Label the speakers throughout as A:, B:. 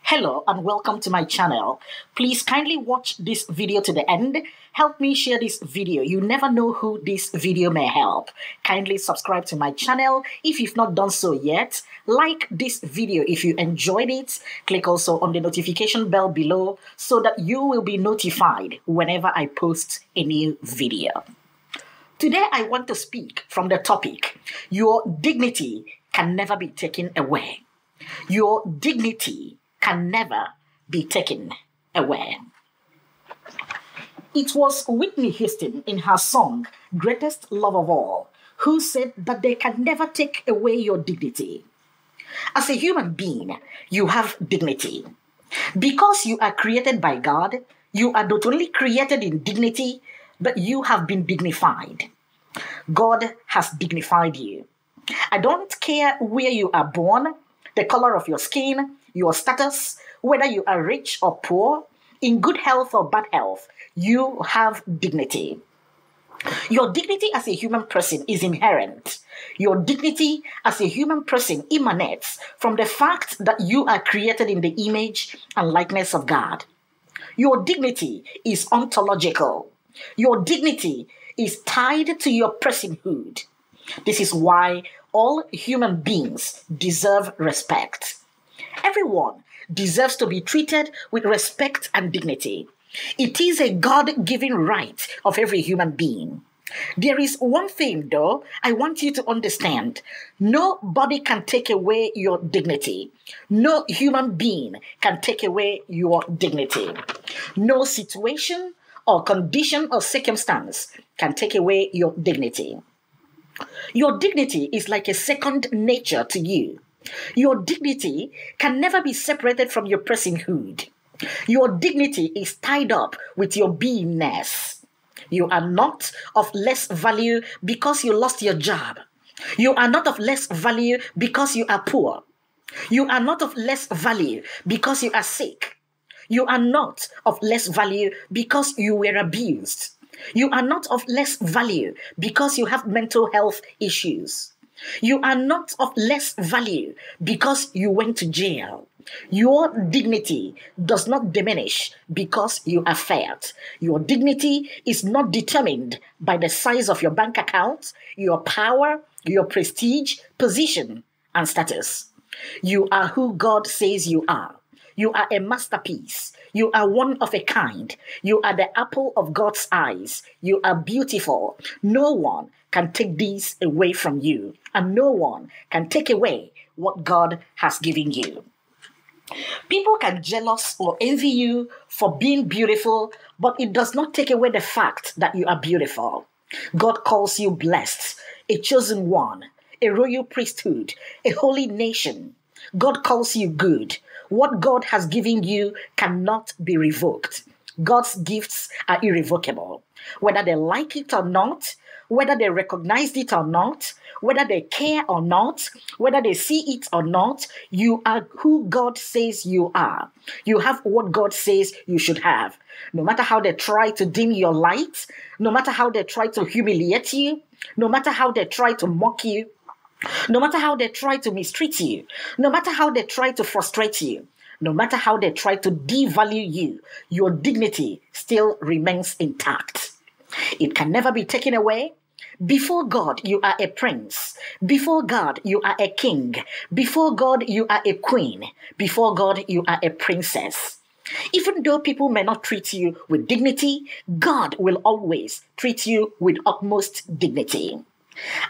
A: Hello and welcome to my channel. Please kindly watch this video to the end. Help me share this video. You never know who this video may help. Kindly subscribe to my channel if you've not done so yet. Like this video if you enjoyed it. Click also on the notification bell below so that you will be notified whenever I post a new video. Today I want to speak from the topic, your dignity can never be taken away. Your dignity can never be taken away. It was Whitney Houston in her song, Greatest Love of All, who said that they can never take away your dignity. As a human being, you have dignity. Because you are created by God, you are not only created in dignity, but you have been dignified. God has dignified you. I don't care where you are born, the color of your skin, your status, whether you are rich or poor, in good health or bad health, you have dignity. Your dignity as a human person is inherent. Your dignity as a human person emanates from the fact that you are created in the image and likeness of God. Your dignity is ontological. Your dignity is tied to your personhood. This is why all human beings deserve respect. Everyone deserves to be treated with respect and dignity. It is a God-given right of every human being. There is one thing, though, I want you to understand. Nobody can take away your dignity. No human being can take away your dignity. No situation or condition or circumstance can take away your dignity. Your dignity is like a second nature to you. Your dignity can never be separated from your personhood. Your dignity is tied up with your beingness. You are not of less value because you lost your job. You are not of less value because you are poor. You are not of less value because you are sick. You are not of less value because you were abused. You are not of less value because you have mental health issues. You are not of less value because you went to jail. Your dignity does not diminish because you are fat. Your dignity is not determined by the size of your bank account, your power, your prestige, position, and status. You are who God says you are. You are a masterpiece. You are one of a kind. You are the apple of God's eyes. You are beautiful. No one can take these away from you, and no one can take away what God has given you. People can jealous or envy you for being beautiful, but it does not take away the fact that you are beautiful. God calls you blessed, a chosen one, a royal priesthood, a holy nation. God calls you good. What God has given you cannot be revoked. God's gifts are irrevocable. Whether they like it or not, whether they recognize it or not, whether they care or not, whether they see it or not, you are who God says you are. You have what God says you should have. No matter how they try to dim your light, no matter how they try to humiliate you, no matter how they try to mock you, no matter how they try to mistreat you, no matter how they try to frustrate you, no matter how they try to devalue you, your dignity still remains intact. It can never be taken away. Before God, you are a prince. Before God, you are a king. Before God, you are a queen. Before God, you are a princess. Even though people may not treat you with dignity, God will always treat you with utmost dignity.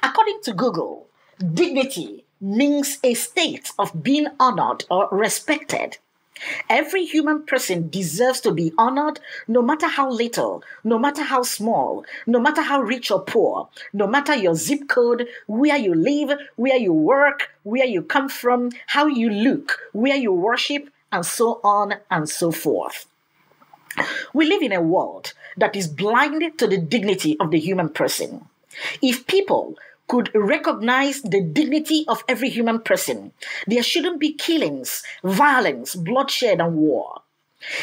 A: According to Google, dignity means a state of being honored or respected. Every human person deserves to be honored, no matter how little, no matter how small, no matter how rich or poor, no matter your zip code, where you live, where you work, where you come from, how you look, where you worship, and so on and so forth. We live in a world that is blind to the dignity of the human person. If people could recognize the dignity of every human person, there shouldn't be killings, violence, bloodshed, and war.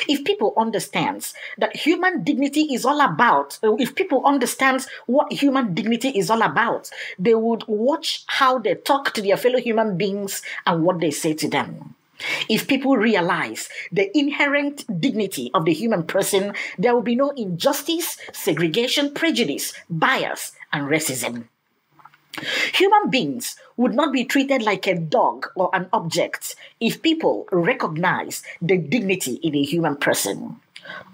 A: If people understand that human dignity is all about, if people understand what human dignity is all about, they would watch how they talk to their fellow human beings and what they say to them. If people realize the inherent dignity of the human person, there will be no injustice, segregation, prejudice, bias, and racism. Human beings would not be treated like a dog or an object if people recognize the dignity in a human person.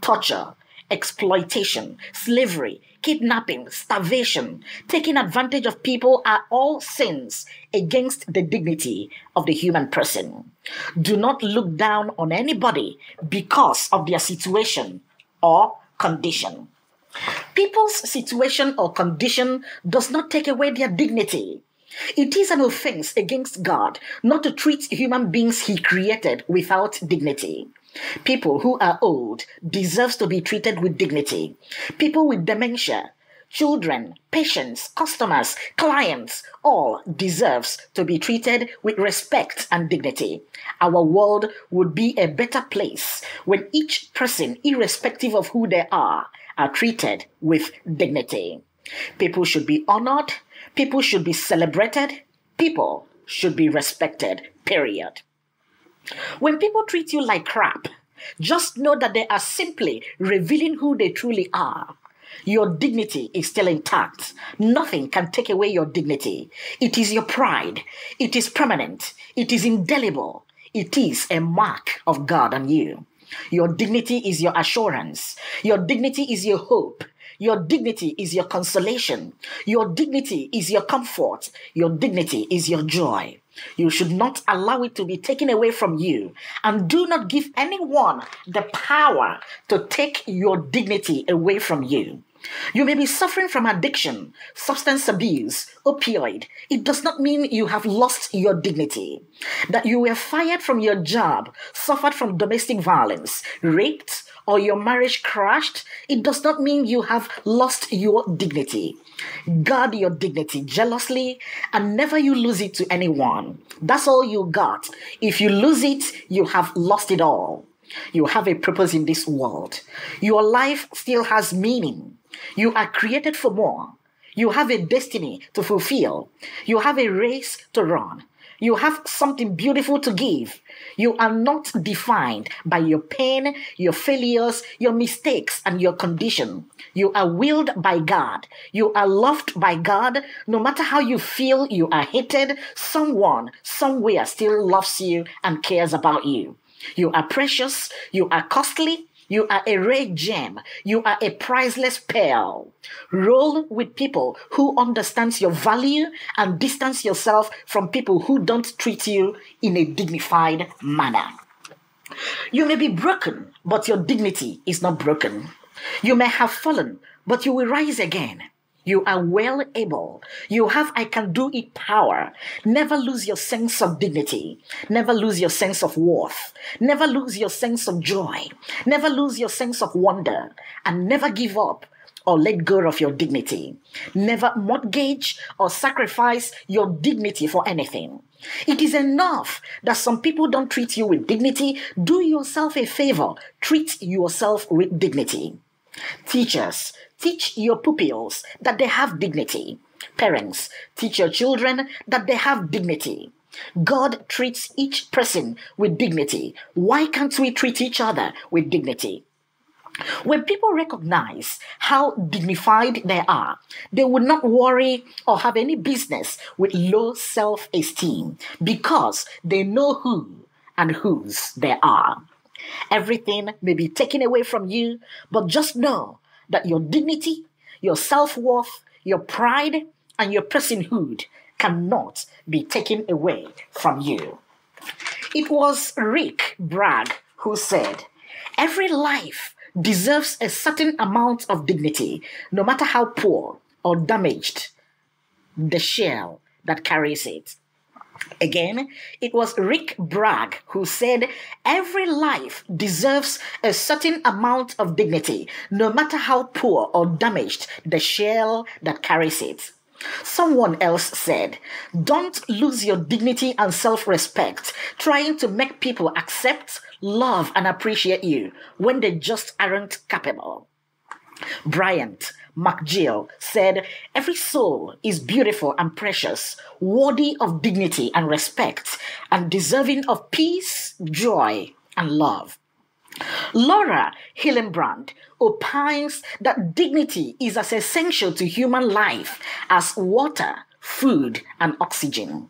A: Torture, exploitation, slavery, kidnapping, starvation, taking advantage of people are all sins against the dignity of the human person. Do not look down on anybody because of their situation or condition. People's situation or condition does not take away their dignity. It is an offense against God not to treat human beings He created without dignity. People who are old deserve to be treated with dignity. People with dementia, children, patients, customers, clients, all deserves to be treated with respect and dignity. Our world would be a better place when each person, irrespective of who they are treated with dignity. People should be honored. People should be celebrated. People should be respected, period. When people treat you like crap, just know that they are simply revealing who they truly are. Your dignity is still intact. Nothing can take away your dignity. It is your pride. It is permanent. It is indelible. It is a mark of God on you. Your dignity is your assurance. Your dignity is your hope. Your dignity is your consolation. Your dignity is your comfort. Your dignity is your joy. You should not allow it to be taken away from you. And do not give anyone the power to take your dignity away from you. You may be suffering from addiction, substance abuse, opioid. It does not mean you have lost your dignity. That you were fired from your job, suffered from domestic violence, raped, or your marriage crashed, it does not mean you have lost your dignity. Guard your dignity jealously and never you lose it to anyone. That's all you got. If you lose it, you have lost it all. You have a purpose in this world. Your life still has meaning. You are created for more. You have a destiny to fulfill. You have a race to run. You have something beautiful to give. You are not defined by your pain, your failures, your mistakes, and your condition. You are willed by God. You are loved by God. No matter how you feel you are hated, someone, somewhere still loves you and cares about you. You are precious. You are costly. You are a rare gem. You are a priceless pearl. Roll with people who understand your value and distance yourself from people who don't treat you in a dignified manner. You may be broken, but your dignity is not broken. You may have fallen, but you will rise again. You are well able. You have I can do it power. Never lose your sense of dignity. Never lose your sense of worth. Never lose your sense of joy. Never lose your sense of wonder. And never give up or let go of your dignity. Never mortgage or sacrifice your dignity for anything. It is enough that some people don't treat you with dignity. Do yourself a favor. Treat yourself with dignity. Teachers, teach your pupils that they have dignity. Parents, teach your children that they have dignity. God treats each person with dignity. Why can't we treat each other with dignity? When people recognize how dignified they are, they would not worry or have any business with low self-esteem because they know who and whose they are. Everything may be taken away from you, but just know that your dignity, your self-worth, your pride, and your personhood cannot be taken away from you. It was Rick Bragg who said, "Every life deserves a certain amount of dignity, no matter how poor or damaged the shell that carries it." Again, it was Rick Bragg who said, "Every life deserves a certain amount of dignity, no matter how poor or damaged the shell that carries it." Someone else said, "Don't lose your dignity and self-respect trying to make people accept, love, and appreciate you when they just aren't capable." Bryant McGill said, "Every soul is beautiful and precious, worthy of dignity and respect, and deserving of peace, joy, and love." Laura Hillenbrand opines that dignity is as essential to human life as water, food, and oxygen.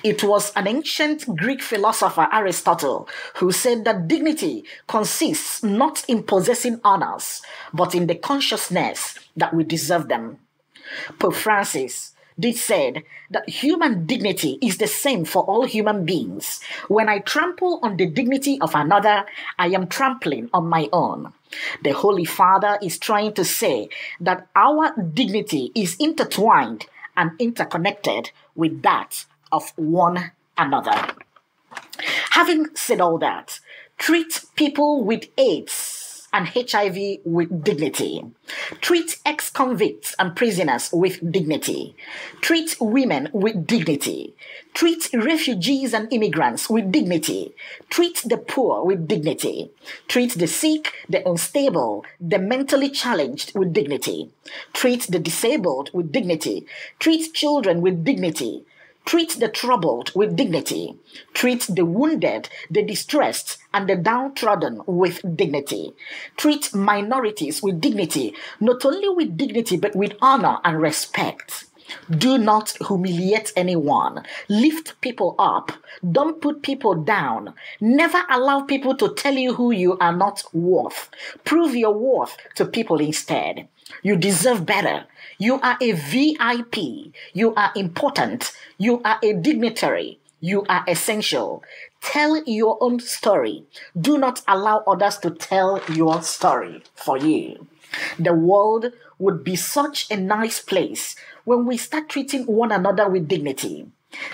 A: It was an ancient Greek philosopher, Aristotle, who said that dignity consists not in possessing honors, but in the consciousness that we deserve them. Pope Francis did said that human dignity is the same for all human beings. When I trample on the dignity of another, I am trampling on my own. The Holy Father is trying to say that our dignity is intertwined and interconnected with that of one another. Having said all that, treat people with AIDS and HIV with dignity. Treat ex-convicts and prisoners with dignity. Treat women with dignity. Treat refugees and immigrants with dignity. Treat the poor with dignity. Treat the sick, the unstable, the mentally challenged with dignity. Treat the disabled with dignity. Treat children with dignity. Treat the troubled with dignity. Treat the wounded, the distressed, and the downtrodden with dignity. Treat minorities with dignity, not only with dignity, but with honor and respect. Do not humiliate anyone. Lift people up. Don't put people down. Never allow people to tell you who you are not worth. Prove your worth to people instead. You deserve better. You are a VIP. You are important. You are a dignitary. You are essential. Tell your own story. Do not allow others to tell your story for you. The world would be such a nice place when we start treating one another with dignity.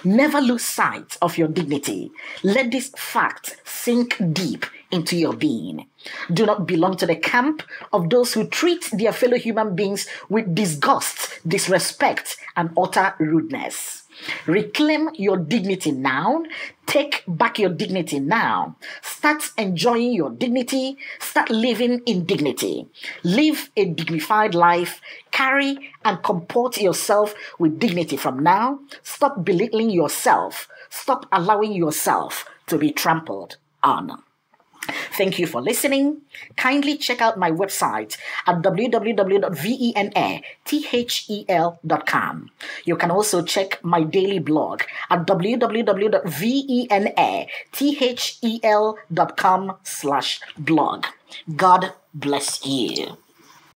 A: Never lose sight of your dignity. Let this fact sink deep into your being. Do not belong to the camp of those who treat their fellow human beings with disgust, disrespect, and utter rudeness. Reclaim your dignity now. Take back your dignity now. Start enjoying your dignity. Start living in dignity. Live a dignified life. Carry and comport yourself with dignity from now. Stop belittling yourself. Stop allowing yourself to be trampled on. Thank you for listening. Kindly check out my website at www.venathel.com. You can also check my daily blog at www.venathel.com/blog. God bless you.